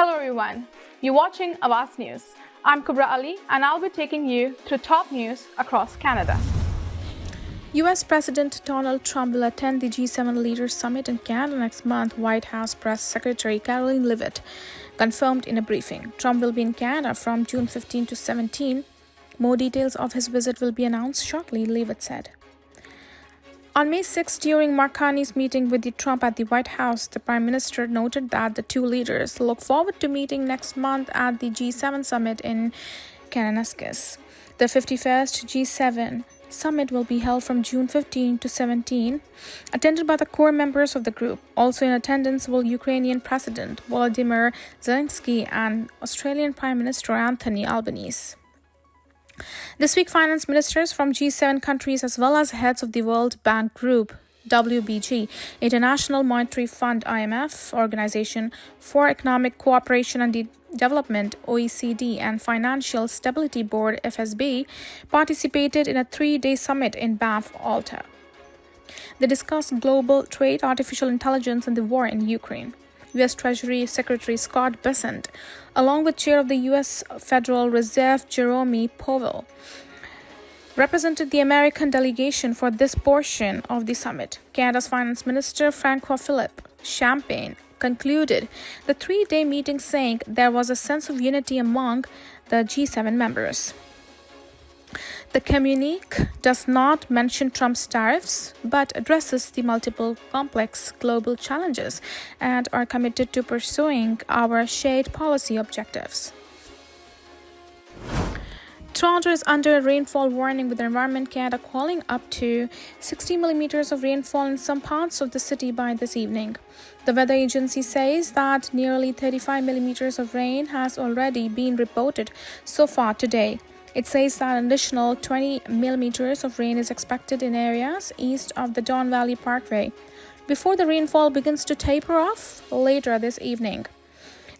Hello everyone, you're watching Awaz News. I'm Kubra Ali and I'll be taking you through top news across Canada. US President Donald Trump will attend the G7 Leaders Summit in Canada next month, White House Press Secretary Caroline Leavitt confirmed in a briefing. Trump will be in Canada from June 15 to 17. More details of his visit will be announced shortly, Leavitt said. On May 6, during Mark Carney's meeting with Trump at the White House, the Prime Minister noted that the two leaders look forward to meeting next month at the G7 summit in Kananaskis. The 51st G7 summit will be held from June 15 to 17, attended by the core members of the group. Also in attendance will Ukrainian President Volodymyr Zelensky and Australian Prime Minister Anthony Albanese. This week, finance ministers from G7 countries as well as heads of the World Bank Group, WBG, International Monetary Fund IMF, Organization for Economic Cooperation and Development OECD, and Financial Stability Board FSB participated in a 3-day summit in Banff, Alta. They discussed global trade, artificial intelligence, and the war in Ukraine. U.S. Treasury Secretary Scott Bessent, along with Chair of the U.S. Federal Reserve Jerome Powell, represented the American delegation for this portion of the summit. Canada's Finance Minister François-Philippe Champagne concluded the 3-day meeting, saying there was a sense of unity among the G7 members. The communique does not mention Trump's tariffs, but addresses the multiple complex global challenges and are committed to pursuing our shared policy objectives. Toronto is under a rainfall warning, with Environment Canada calling up to 60 millimeters of rainfall in some parts of the city by this evening. The weather agency says that nearly 35 millimeters of rain has already been reported so far today. It says that an additional 20 millimeters of rain is expected in areas east of the Don Valley Parkway, before the rainfall begins to taper off later this evening.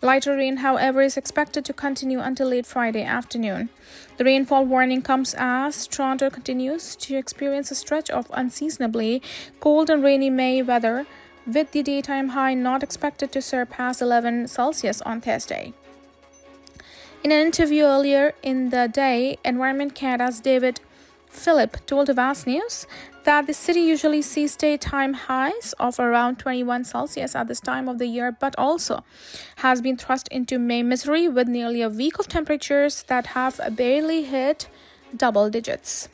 Lighter rain, however, is expected to continue until late Friday afternoon. The rainfall warning comes as Toronto continues to experience a stretch of unseasonably cold and rainy May weather, with the daytime high not expected to surpass 11 Celsius on Thursday. In an interview earlier in the day, Environment Canada's David Philip told Awaz News that the city usually sees daytime highs of around 21 Celsius at this time of the year, but also has been thrust into May misery with nearly a week of temperatures that have barely hit double digits.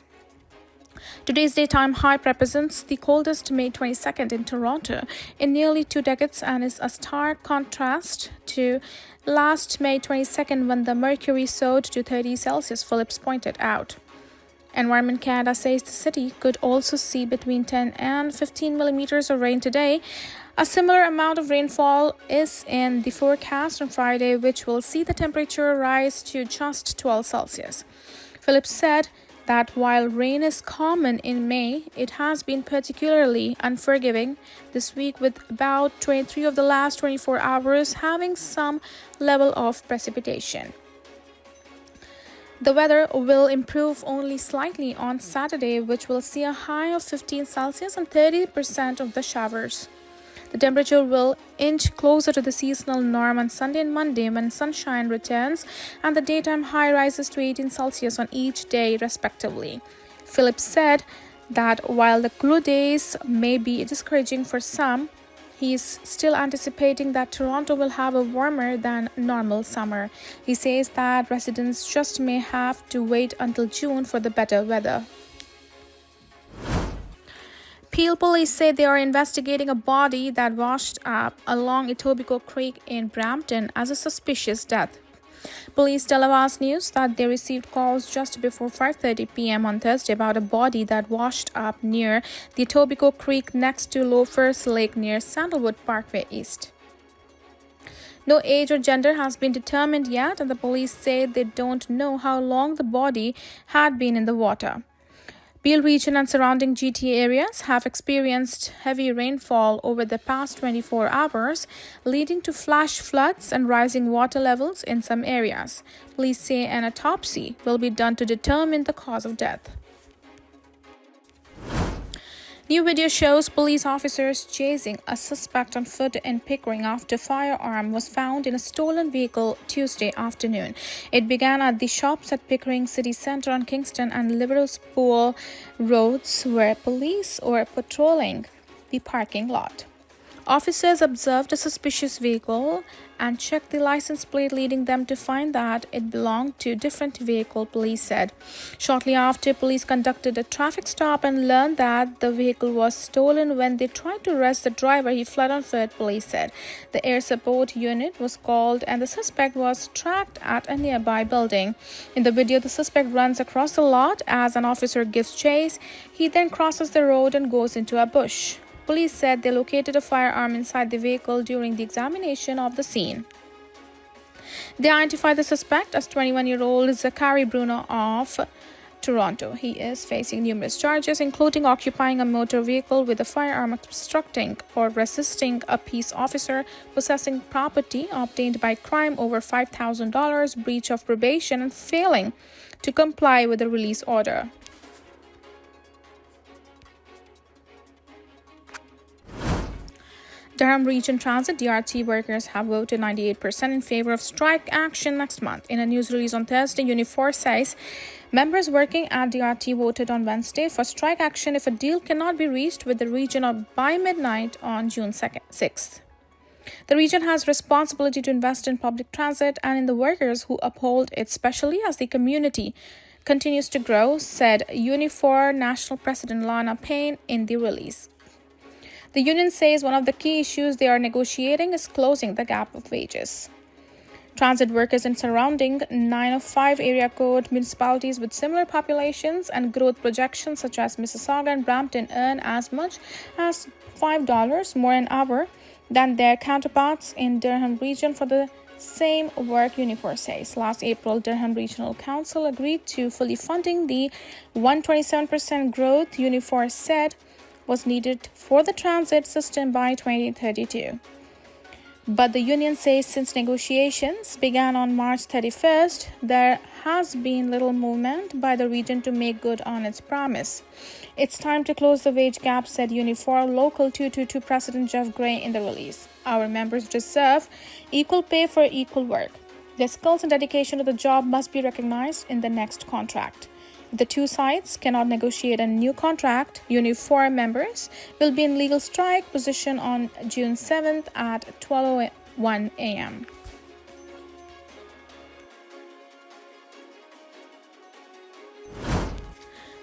Today's daytime high represents the coldest May 22nd in Toronto in nearly 2 decades and is a stark contrast to last May 22nd when the mercury soared to 30 Celsius, Phillips pointed out. Environment Canada says the city could also see between 10 and 15 millimeters of rain today. A similar amount of rainfall is in the forecast on Friday, which will see the temperature rise to just 12 Celsius. Phillips said that while rain is common in May, it has been particularly unforgiving this week, with about 23 of the last 24 hours having some level of precipitation. The weather will improve only slightly on Saturday, which will see a high of 15 Celsius and 30% of the showers. The temperature will inch closer to the seasonal norm on Sunday and Monday when sunshine returns, and the daytime high rises to 18 Celsius on each day, respectively. Phillips said that while the cool days may be discouraging for some, he is still anticipating that Toronto will have a warmer than normal summer. He says that residents just may have to wait until June for the better weather. Peel police say they are investigating a body that washed up along Etobicoke Creek in Brampton as a suspicious death. Police tell Awaz News that they received calls just before 5:30 p.m. on Thursday about a body that washed up near the Etobicoke Creek next to Loafers Lake near Sandalwood Parkway East. No age or gender has been determined yet, and the police say they don't know how long the body had been in the water. Peel region and surrounding GTA areas have experienced heavy rainfall over the past 24 hours, leading to flash floods and rising water levels in some areas. Police say an autopsy will be done to determine the cause of death. New video shows police officers chasing a suspect on foot in Pickering after a firearm was found in a stolen vehicle Tuesday afternoon. It began at the shops at Pickering City Centre on Kingston and Liverpool roads, where police were patrolling the parking lot. Officers observed a suspicious vehicle and checked the license plate, leading them to find that it belonged to a different vehicle, police said. Shortly after, police conducted a traffic stop and learned that the vehicle was stolen. When they tried to arrest the driver, he fled on foot, police said. The air support unit was called and the suspect was tracked at a nearby building. In the video, the suspect runs across the lot as an officer gives chase. He then crosses the road and goes into a bush. Police said they located a firearm inside the vehicle during the examination of the scene. They identified the suspect as 21-year-old Zachary Bruno of Toronto. He is facing numerous charges, including occupying a motor vehicle with a firearm, obstructing or resisting a peace officer, possessing property obtained by crime over $5,000, breach of probation, and failing to comply with a release order. Durham Region Transit DRT workers have voted 98% in favor of strike action next month. In a news release on Thursday, Unifor says members working at DRT voted on Wednesday for strike action if a deal cannot be reached with the region by midnight on June 6th. The region has responsibility to invest in public transit and in the workers who uphold it, especially as the community continues to grow, said Unifor National President Lana Payne in the release. The union says one of the key issues they are negotiating is closing the gap of wages. Transit workers in surrounding 9 of 5 area code municipalities with similar populations and growth projections such as Mississauga and Brampton earn as much as $5 more an hour than their counterparts in Durham region for the same work, Unifor says. Last April, Durham Regional Council agreed to fully funding the 127% growth Unifor said was needed for the transit system by 2032. But the union says since negotiations began on March 31st, there has been little movement by the region to make good on its promise. It's time to close the wage gap, said Unifor Local 222 President Jeff Gray in the release. Our members deserve equal pay for equal work. Their skills and dedication to the job must be recognized in the next contract. If the two sides cannot negotiate a new contract, Unifor members will be in legal strike position on June 7th at 12:01 a.m.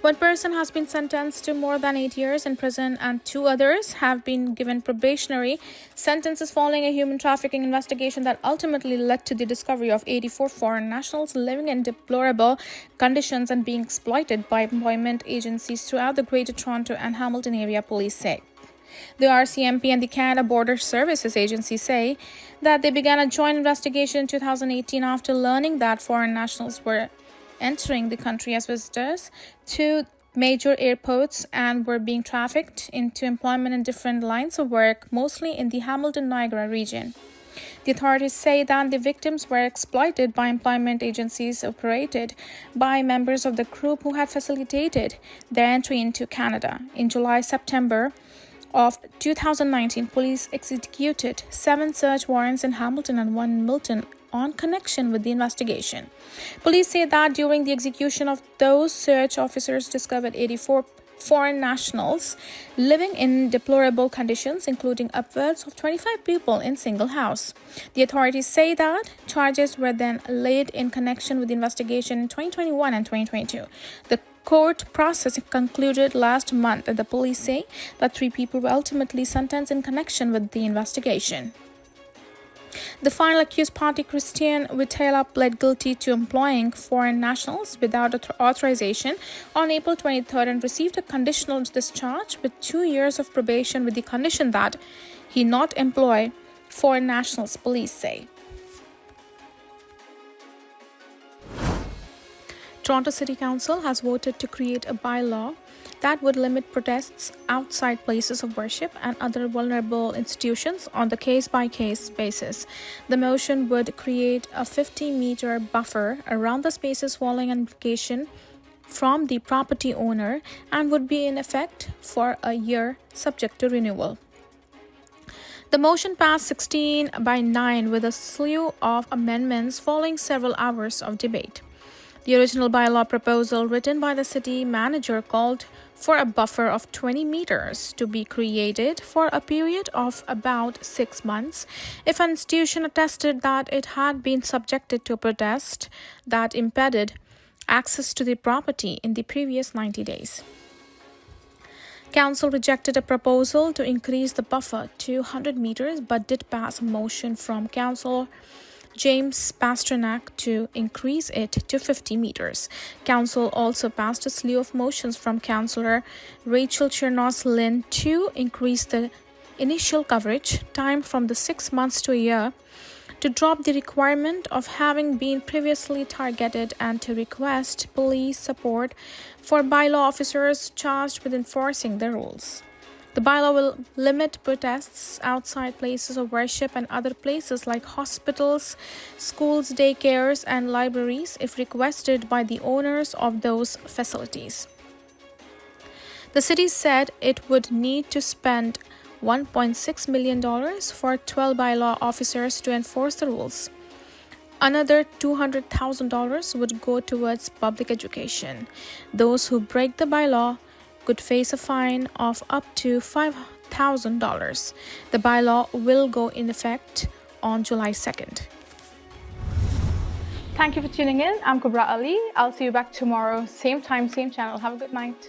One person has been sentenced to more than 8 years in prison and 2 others have been given probationary sentences following a human trafficking investigation that ultimately led to the discovery of 84 foreign nationals living in deplorable conditions and being exploited by employment agencies throughout the Greater Toronto and Hamilton area, police say. The RCMP and the Canada Border Services Agency say that they began a joint investigation in 2018 after learning that foreign nationals were entering the country as visitors to major airports and were being trafficked into employment in different lines of work, mostly in the Hamilton-Niagara region. The authorities say that the victims were exploited by employment agencies operated by members of the group who had facilitated their entry into Canada. In July-September of 2019, police executed 7 search warrants in Hamilton and 1 in Milton on connection with the investigation. Police say that during the execution of those search, officers discovered 84 foreign nationals living in deplorable conditions, including upwards of 25 people in single house. The authorities say that charges were then laid in connection with the investigation in 2021 and 2022. The court process concluded last month, and the police say that 3 people were ultimately sentenced in connection with the investigation. The final accused party, Christian Vitela, pled guilty to employing foreign nationals without authorization on April 23rd and received a conditional discharge with 2 years of probation with the condition that he not employ foreign nationals, police say. Toronto City Council has voted to create a bylaw that would limit protests outside places of worship and other vulnerable institutions on the case-by-case basis. The motion would create a 50-meter buffer around the spaces following an application from the property owner and would be in effect for a year subject to renewal. The motion passed 16-9 with a slew of amendments following several hours of debate. The original bylaw proposal written by the city manager called for a buffer of 20 meters to be created for a period of about 6 months if an institution attested that it had been subjected to a protest that impeded access to the property in the previous 90 days. Council rejected a proposal to increase the buffer to 100 meters but did pass a motion from Councillor James Pasternak to increase it to 50 meters. Council also passed a slew of motions from Councillor Rachel Chernos-Lynn to increase the initial coverage time from the 6 months to a year, to drop the requirement of having been previously targeted, and to request police support for bylaw officers charged with enforcing the rules. The bylaw will limit protests outside places of worship and other places like hospitals, schools, daycares, and libraries if requested by the owners of those facilities. The city said it would need to spend $1.6 million for 12 bylaw officers to enforce the rules. Another $200,000 would go towards public education. Those who break the bylaw could face a fine of up to $5,000. The bylaw will go in effect on July 2nd. Thank you for tuning in. I'm Kubra Ali. I'll see you back tomorrow, same time, same channel. Have a good night.